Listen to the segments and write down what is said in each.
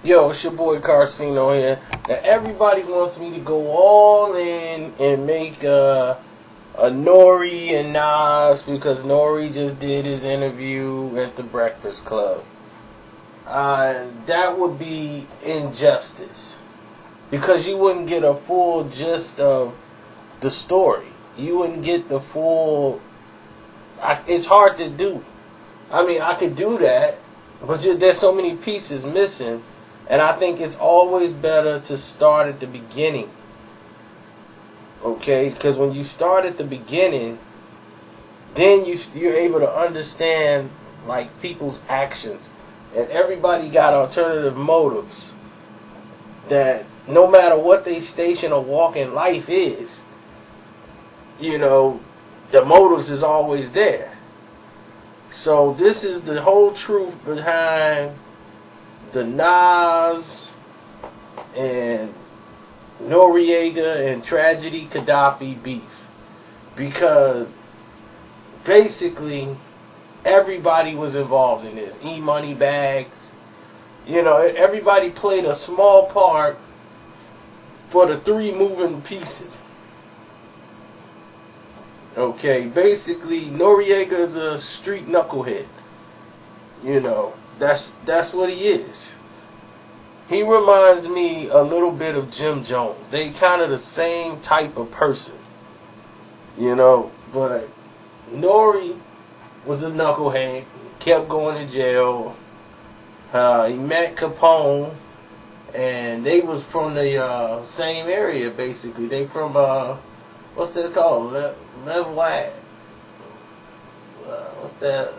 Yo, it's your boy Carcino here. Now everybody wants me to go all in and make a N.O.R.E and Nas because N.O.R.E just did his interview at the Breakfast Club. That would be injustice because you wouldn't get a full gist of the story. You wouldn't get the full. It's hard to do. I mean, I could do that, but there's so many pieces missing. And I think it's always better to start at the beginning. Okay? Because when you start at the beginning, then you're able to understand like people's actions. And everybody got alternative motives that no matter what their station or walk in life is, the motives is always there. So this is the whole truth behind the Nas and Noriega and Tragedy Gaddafi beef, because basically everybody was involved in this. E-money bags, everybody played a small part for the three moving pieces. Okay, basically Noriega is a street knucklehead. That's what he is. He reminds me a little bit of Jim Jones. They kind of the same type of person. But N.O.R.E was a knucklehead. Kept going to jail. He met Capone. And they was from the same area, basically. They from, what's that called? Left. What's that?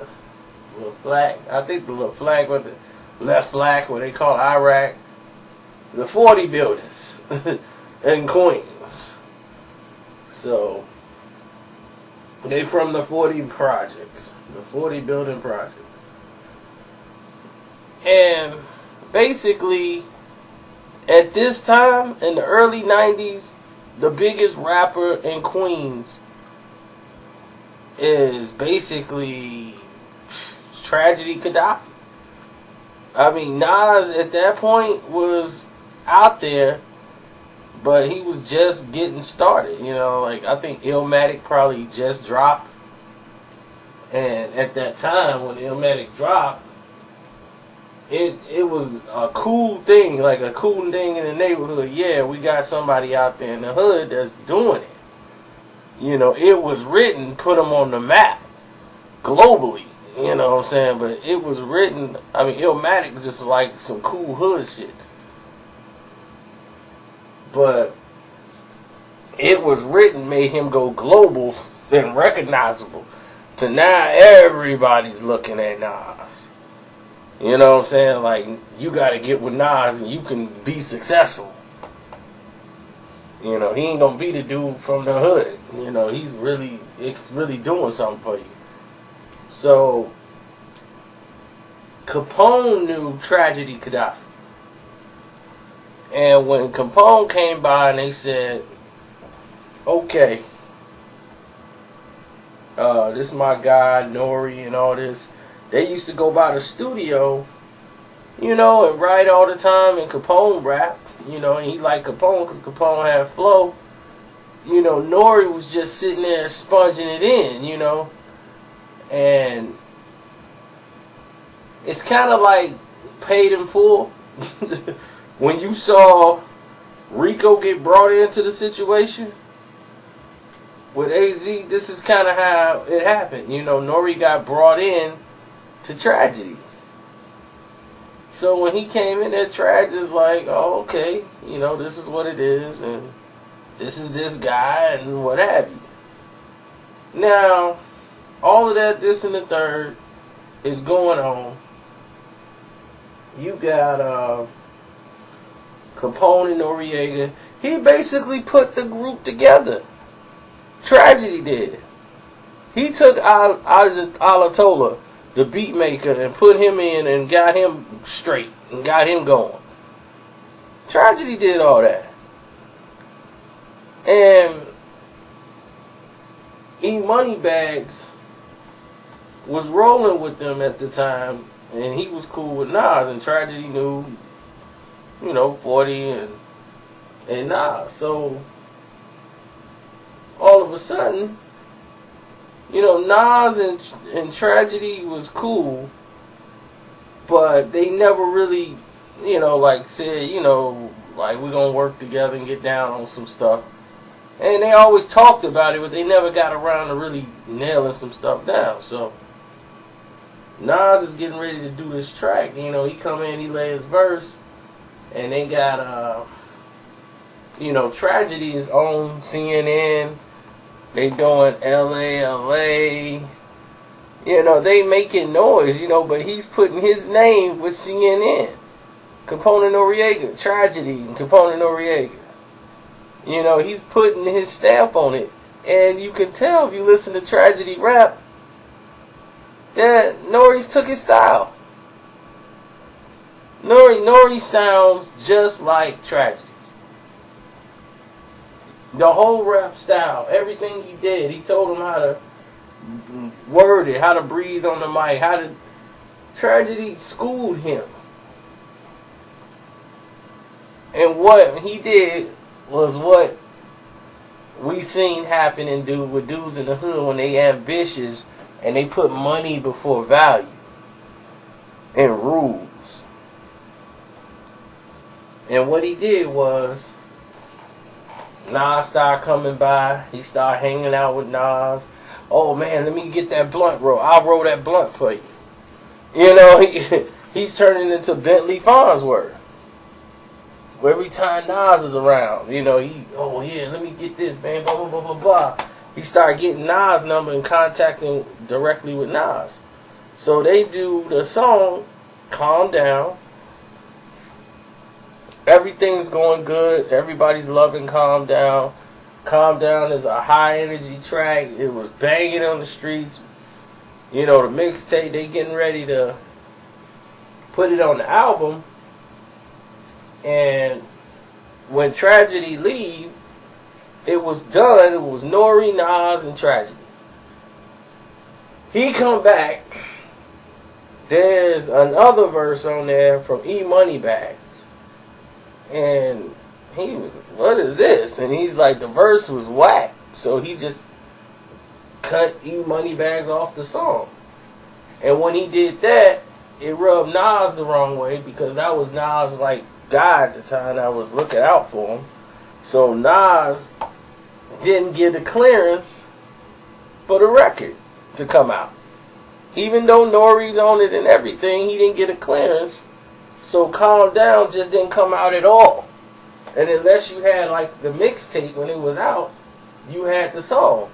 Little flag. I think the little flag with the left flag, what they call Iraq. The 40 buildings in Queens. So they from the 40 projects, the 40 building project. And basically, at this time in the early 90s, the biggest rapper in Queens is basically Tragedy Gaddafi. I mean, Nas at that point was out there, but he was just getting started. I think Illmatic probably just dropped. And at that time, when Illmatic dropped, it was a cool thing, like a cool thing in the neighborhood. Yeah, we got somebody out there in the hood that's doing it. It was written, put them on the map globally. You know what I'm saying? But it was written, Illmatic was just like some cool hood shit. But it was written, made him go global and recognizable. To now, everybody's looking at Nas. You know what I'm saying? Like, you gotta get with Nas and you can be successful. He ain't gonna be the dude from the hood. It's really doing something for you. So, Capone knew Tragedy Gaddafi. And when Capone came by and they said, okay, this is my guy, N.O.R.E and all this. They used to go by the studio, and write all the time, and Capone rap, and he liked Capone because Capone had flow. N.O.R.E was just sitting there sponging it in, and it's kind of like paid in full. When you saw Rico get brought into the situation with AZ, this is kind of how it happened. N.O.R.E got brought in to Tragedy. So when he came in there, Tragedy's like, oh, okay, this is what it is, and this is this guy, and what have you. Now, all of that, this and the third, is going on. You got Capone-N-Noreaga. He basically put the group together. Tragedy did. He took Alatola, the beat maker, and put him in and got him straight and got him going. Tragedy did all that. And E-Money Bags was rolling with them at the time, and he was cool with Nas, and Tragedy knew 40 and Nas. So all of a sudden, Nas and Tragedy was cool, but they never really, like said, like we're gonna work together and get down on some stuff. And they always talked about it, but they never got around to really nailing some stuff down. So Nas is getting ready to do this track. He come in, he lay his verse, and they got Tragedy is on CNN. They doing LA. They making noise, but he's putting his name with CNN. Capone-N-Noreaga, Tragedy, and Capone-N-Noreaga. He's putting his stamp on it. And you can tell if you listen to Tragedy rap that N.O.R.E took his style. N.O.R.E sounds just like Tragedy. The whole rap style, everything he did, he told him how to word it, how to breathe on the mic, Tragedy schooled him. And what he did was what we seen happen and do with dudes in the hood when they ambitious and they put money before value and rules. And what he did was, Nas started coming by. He started hanging out with Nas. Oh man, let me get that blunt roll. I'll roll that blunt for you. He's turning into Bentley Farnsworth. Every time Nas is around, oh yeah, let me get this, man, blah, blah, blah, blah, blah. He started getting Nas' number and contacting directly with Nas. So they do the song, Calm Down. Everything's going good. Everybody's loving Calm Down. Calm Down is a high energy track. It was banging on the streets. The mixtape, they getting ready to put it on the album. And when Tragedy leave, it was done. It was N.O.R.E, Nas, and Tragedy. He come back. There's another verse on there from E Money Bags. And he was, what is this? And he's like, the verse was whack. So he just cut E Money Bags off the song. And when he did that, it rubbed Nas the wrong way because that was Nas' guy at the time that was looking out for him. So Nas didn't get the clearance for the record to come out. Even though N.O.R.E's on it and everything, he didn't get a clearance. So Calm Down just didn't come out at all. And unless you had the mixtape when it was out, you had the song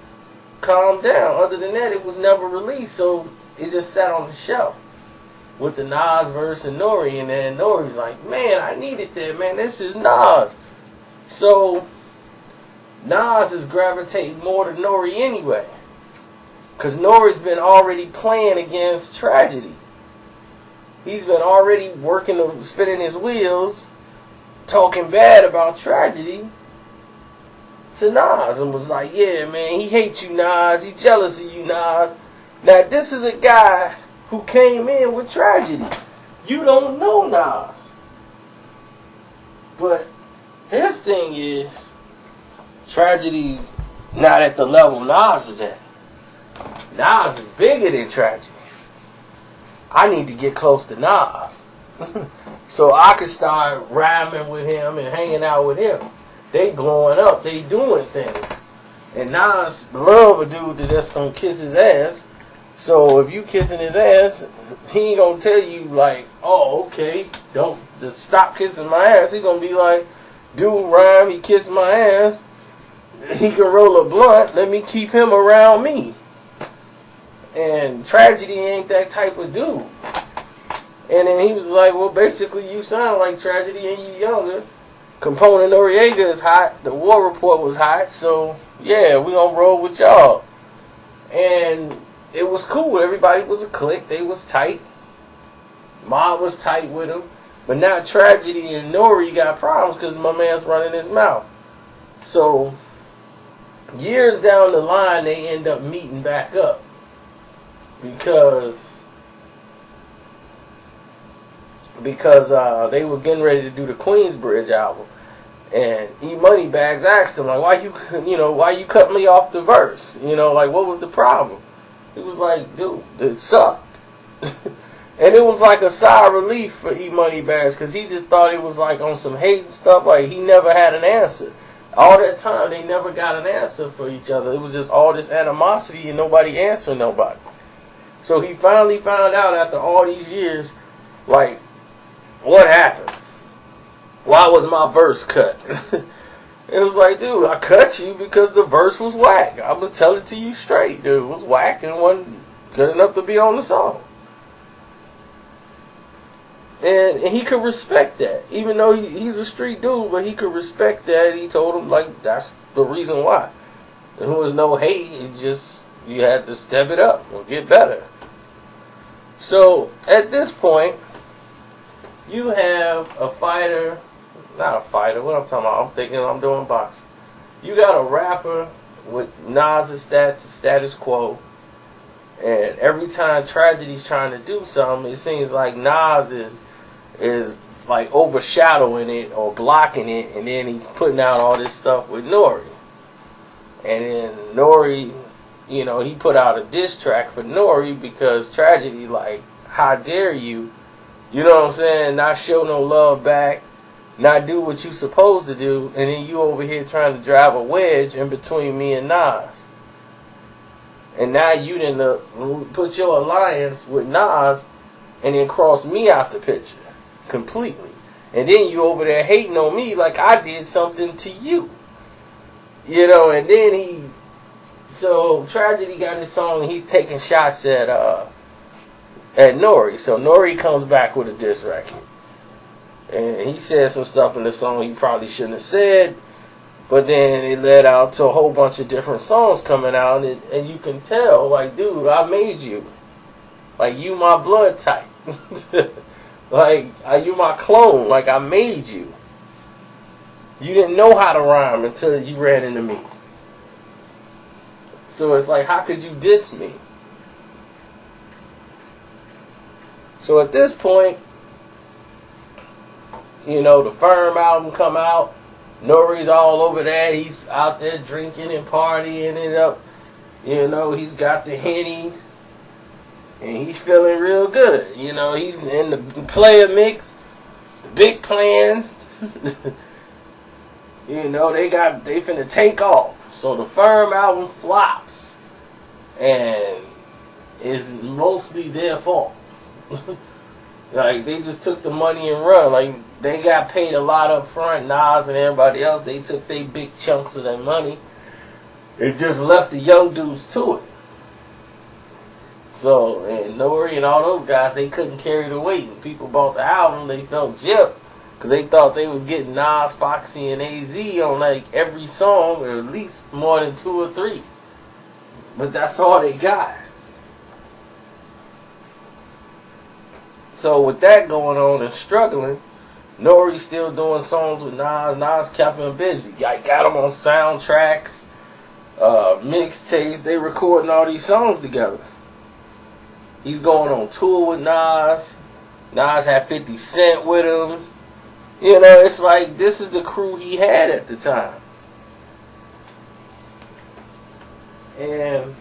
Calm Down. Other than that, it was never released, so it just sat on the shelf with the Nas verse and N.O.R.E. And then N.O.R.E's like, man, I needed that, man. This is Nas. So Nas is gravitating more to N.O.R.E. anyway. Because N.O.R.E's been already playing against Tragedy. He's been already spinning his wheels, talking bad about Tragedy to Nas. And was like, yeah, man, he hates you, Nas. He jealous of you, Nas. Now, this is a guy who came in with Tragedy. You don't know Nas. But his thing is, Tragedy's not at the level Nas is at. Nas is bigger than Tragedy. I need to get close to Nas. So I could start rhyming with him and hanging out with him. They blowing up. They doing things. And Nas love a dude that just gonna kiss his ass. So if you kissing his ass, he ain't gonna tell you oh, okay, don't just stop kissing my ass. He gonna be like, dude rhyme, he kissed my ass. He can roll a blunt. Let me keep him around me. And Tragedy ain't that type of dude. And then he was like, well, basically you sound like Tragedy and you younger. Capone-N-Noreaga is hot. The War Report was hot. So yeah, we gonna roll with y'all. And it was cool. Everybody was a clique. They was tight. Mob was tight with him. But now Tragedy and N.O.R.E got problems because my man's running his mouth. So years down the line, they end up meeting back up. Because because they was getting ready to do the Queensbridge album. And E-Money Bags asked him, like, why you cut me off the verse? Like, what was the problem? He was like, dude, it sucked. And it was like a sigh of relief for E-Money Bags, because he just thought it was like on some hate and stuff. Like, he never had an answer. All that time, they never got an answer for each other. It was just all this animosity and nobody answering nobody. So he finally found out after all these years, like, what happened? Why was my verse cut? It was like, dude, I cut you because the verse was whack. I'm going to tell it to you straight. Dude, it was whack and wasn't good enough to be on the song. And he could respect that. Even though he's a street dude, but he could respect that. He told him, like, that's the reason why. There was no hate. It just, you had to step it up or get better. So, at this point, you have a fighter, not a fighter, what I'm talking about, I'm thinking I'm doing boxing. You got a rapper with Nas' status quo, and every time Tragedy's trying to do something, it seems like Nas is like overshadowing it or blocking it, and then he's putting out all this stuff with N.O.R.E. And then N.O.R.E, he put out a diss track for N.O.R.E because Tragedy, like, how dare you, you know what I'm saying, not show no love back, not do what you supposed to do, and then you over here trying to drive a wedge in between me and Nas. And now you didn't put your alliance with Nas and then cross me out the picture completely. And then you over there hating on me like I did something to you. And then so Tragedy got his song and he's taking shots at N.O.R.E. So N.O.R.E comes back with a diss record. And he said some stuff in the song he probably shouldn't have said. But then it led out to a whole bunch of different songs coming out. And you can tell, like, dude, I made you. Like, you my blood type. Like, you my clone. Like, I made you. You didn't know how to rhyme until you ran into me. So it's like, how could you diss me? So at this point, the Firm album come out. N.O.R.E's all over that. He's out there drinking and partying it up. He's got the Henny. And he's feeling real good. He's in the player mix. The big plans. they finna take off. So the Firm album flops. And it's mostly their fault. Like, they just took the money and run. Like, they got paid a lot up front. Nas and everybody else, they took their big chunks of their money. It just left the young dudes to it. So, and N.O.R.E and all those guys, they couldn't carry the weight. When people bought the album, they felt gypped. Because they thought they was getting Nas, Foxy, and AZ on, like, every song, or at least more than 2 or 3. But that's all they got. So with that going on and struggling, N.O.R.E still doing songs with Nas. Nas kept him busy. Got him on soundtracks, mixtapes. They recording all these songs together. He's going on tour with Nas. Nas had 50 Cent with him. It's like this is the crew he had at the time. And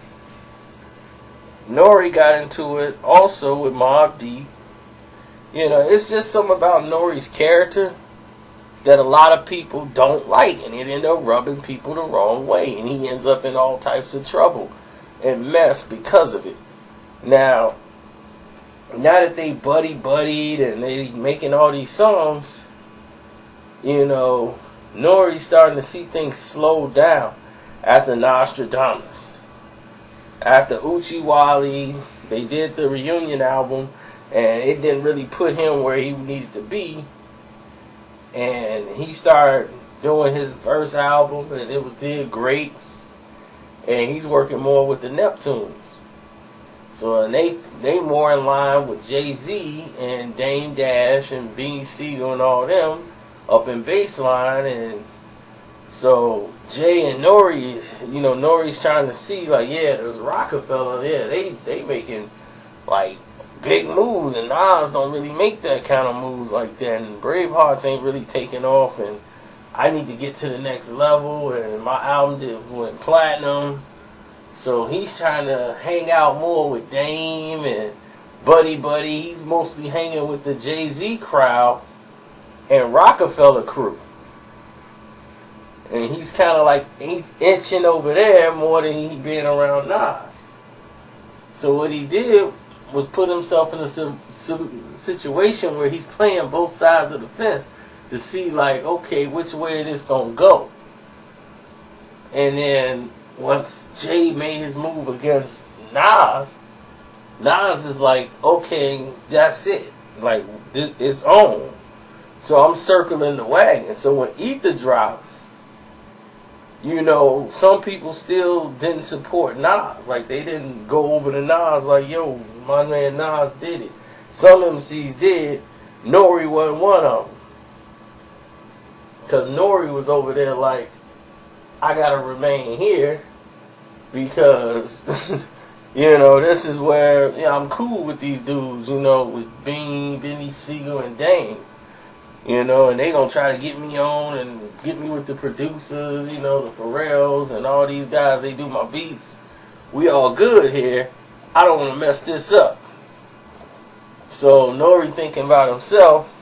N.O.R.E got into it also with Mobb Deep. It's just something about N.O.R.E's character that a lot of people don't like, and it ends up rubbing people the wrong way, and he ends up in all types of trouble and mess because of it. Now that they buddied and they making all these songs, N.O.Re's starting to see things slow down after Nostradamus. After Uchiwali, they did the reunion album, and it didn't really put him where he needed to be. And he started doing his first album, and it did great. And he's working more with the Neptunes. So and they more in line with Jay-Z and Dame Dash and Beanie Siegel and all them up in Baseline. And so Jay and N.O.R.E, N.O.R.E's trying to see, like, yeah, there's Roc-A-Fella, yeah, they making like big moves, and Nas don't really make that kind of moves like that, and Bravehearts ain't really taking off, and I need to get to the next level, and my album went platinum, so he's trying to hang out more with Dame and Buddy. He's mostly hanging with the Jay-Z crowd and Roc-A-Fella crew, and he's kind of like he's inching over there more than he being around Nas. So what he did was put himself in a situation where he's playing both sides of the fence to see, like, okay, which way this gonna go. And then once Jay made his move against Nas is like, okay, that's it. Like, it's on. So I'm circling the wagon. So when Ether dropped, you know, some people still didn't support Nas. Like, they didn't go over to Nas like, yo, my man Nas did it. Some MCs did. N.O.R.E wasn't one of them. Because N.O.R.E was over there like, I gotta remain here because, you know, this is where, you know, I'm cool with these dudes, you know, with Bean, Benny Siegel, and Dame. You know, and they gonna try to get me on and get me with the producers, you know, the Pharrells and all these guys, they do my beats. We all good here. I don't want to mess this up. So N.O.R.E thinking about himself,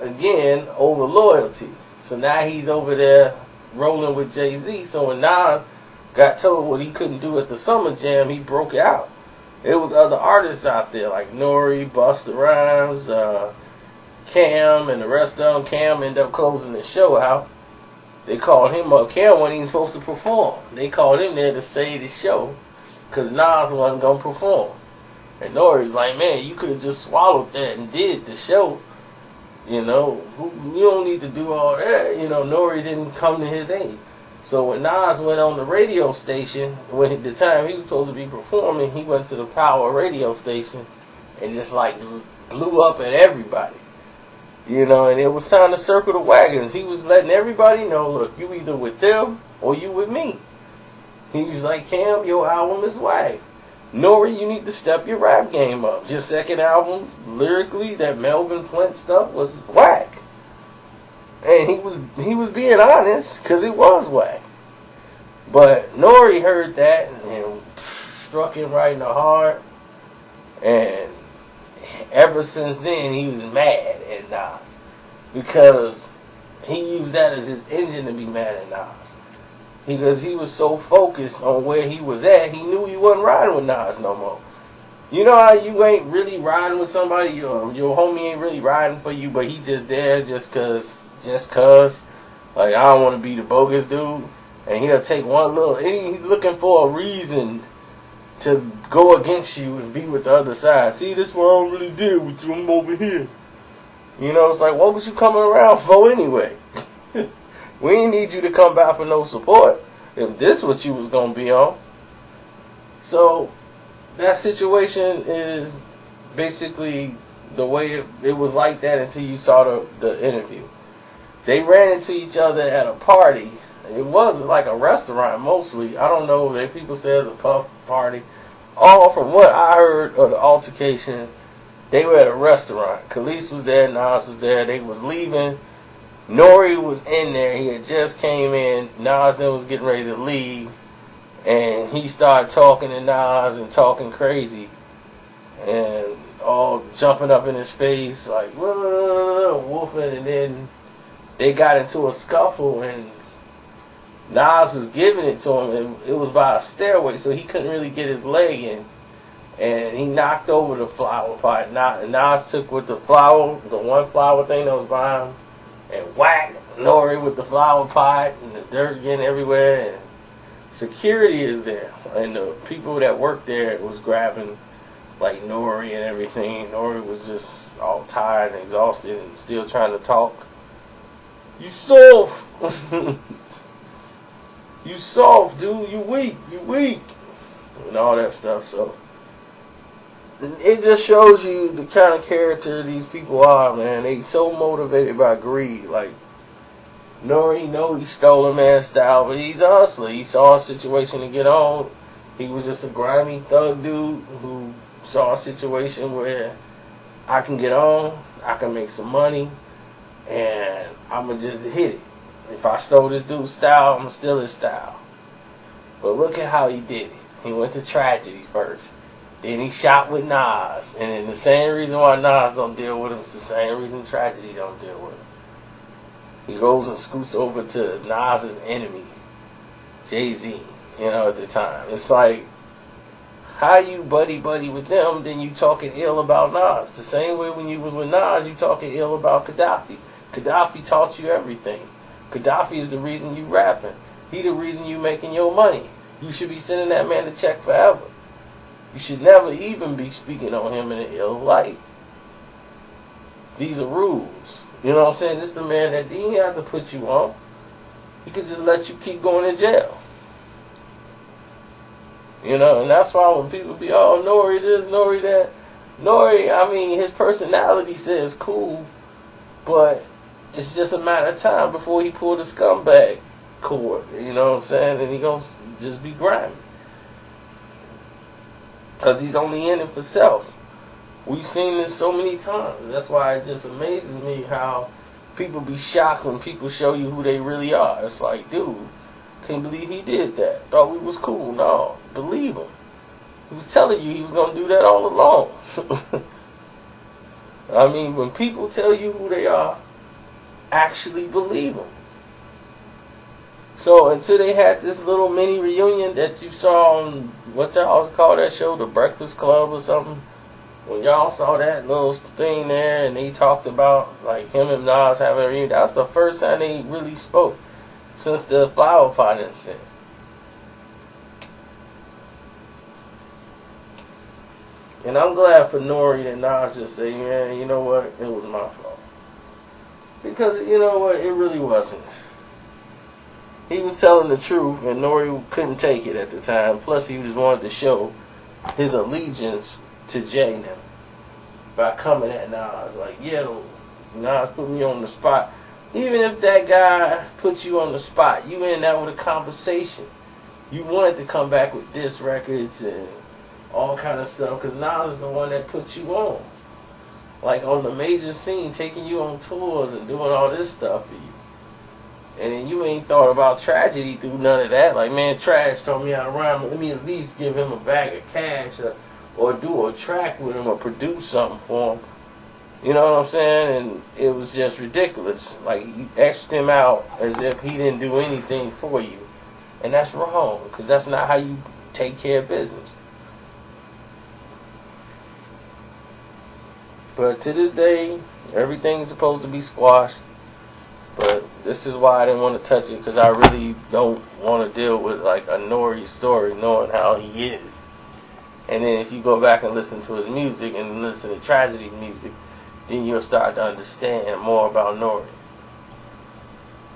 again, over loyalty. So now he's over there rolling with Jay-Z. So when Nas got told what he couldn't do at the Summer Jam, he broke out. There was other artists out there like N.O.R.E, Busta Rhymes, Cam, and the rest of them. Cam ended up closing the show out. They called him up. Cam wasn't even supposed to perform. They called him there to save the show because Nas wasn't going to perform. And N.O.R.E's like, man, you could have just swallowed that and did the show. You know, you don't need to do all that. You know, N.O.R.E didn't come to his aid. So when Nas went on the radio station, when the time he was supposed to be performing, he went to the Power radio station and just like blew up at everybody. You know, and it was time to circle the wagons. He was letting everybody know, look, you either with them or you with me. He was like, Cam, your album is whack. N.O.R.E, you need to step your rap game up. Your second album, lyrically, that Melvin Flint stuff was whack. And he was being honest, because it was whack. But N.O.R.E heard that and struck him right in the heart. And ever since then, he was mad at Nas because he used that as his engine to be mad at Nas. Because he was so focused on where he was at, he knew he wasn't riding with Nas no more. You know how you ain't really riding with somebody, your homie ain't really riding for you, but he just there just cause. Like, I don't want to be the bogus dude. And he'll take one little, he's looking for a reason to go against you and be with the other side. See, this is what I don't really deal with you. I'm over here. You know, it's like, what was you coming around for anyway? We ain't need you to come back for no support if this what you was going to be on. So, that situation is basically the way it was like that until you saw the interview. They ran into each other at a party. It wasn't like a restaurant mostly. I don't know. People say it's a puff party. All from what I heard of the altercation, they were at a restaurant. Khalees was there, Nas was there. They was leaving. N.O.R.E was in there. He had just came in. Nas then was getting ready to leave. And he started talking to Nas and talking crazy. And all jumping up in his face like, woofing. And then they got into a scuffle and Nas was giving it to him, and it was by a stairway, so he couldn't really get his leg in. And he knocked over the flower pot. Nas took with the one flower thing that was behind him, and whacked N.O.R.E with the flower pot, and the dirt getting everywhere. And security is there, and the people that worked there was grabbing like N.O.R.E and everything. N.O.R.E was just all tired and exhausted and still trying to talk. You soft. You soft, dude. You weak. And all that stuff. So it just shows you the kind of character these people are, man. They so motivated by greed. Like, N.O.R.E know he stole a man's style, but he's a hustler. He saw a situation to get on. He was just a grimy thug dude who saw a situation where I can get on, I can make some money, and I'ma just hit it. If I stole this dude's style, I'ma steal his style. But look at how he did it. He went to tragedy first. Then he shot with Nas. And then the same reason why Nas don't deal with him is the same reason tragedy don't deal with him. He goes and scoots over to Nas's enemy, Jay-Z, at the time. It's like, how you buddy-buddy with them, then you talking ill about Nas. The same way when you was with Nas, you talking ill about Gaddafi. Gaddafi taught you everything. Gaddafi is the reason you rapping. He the reason you making your money. You should be sending that man a check forever. You should never even be speaking on him in an ill light. These are rules. You know what I'm saying? This is the man that didn't have to put you on. He could just let you keep going to jail. And that's why when people be, oh, N.O.R.E. this, N.O.R.E. that. N.O.R.E., I mean, his personality says cool, but it's just a matter of time before he pull the scumbag cord. You know what I'm saying? And he gonna just be grimy. Because he's only in it for self. We've seen this so many times. That's why it just amazes me how people be shocked when people show you who they really are. It's like, dude, can't believe he did that. Thought we was cool. No, believe him. He was telling you he was going to do that all along. I mean, when people tell you who they are, actually believe them. So until they had this little mini reunion that you saw on, what y'all call that show, The Breakfast Club or something, when y'all saw that little thing there and they talked about like him and Nas having a reunion, that was the first time they really spoke since the flower pot incident. And I'm glad for N.O.R.E. that Nas just say, man, you know what, it was my fault. Because you know what, it really wasn't. He was telling the truth and N.O.R.E. couldn't take it at the time. Plus he just wanted to show his allegiance to Jay now by coming at Nas like, yo, Nas put me on the spot. Even if that guy put you on the spot, you in that with a conversation. You wanted to come back with diss records and all kind of stuff because Nas is the one that put you on. Like on the major scene, taking you on tours and doing all this stuff for you. And then you ain't thought about tragedy through none of that. Like, man, Trash told me how to rhyme. Let me at least give him a bag of cash or do a track with him or produce something for him. You know what I'm saying? And it was just ridiculous. Like, you etched him out as if he didn't do anything for you. And that's wrong, because that's not how you take care of business. But to this day, everything's supposed to be squashed. But this is why I didn't want to touch it, because I really don't want to deal with like a N.O.R.E. story, knowing how he is. And then if you go back and listen to his music and listen to Tragedy music, then you'll start to understand more about N.O.R.E.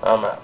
I'm out.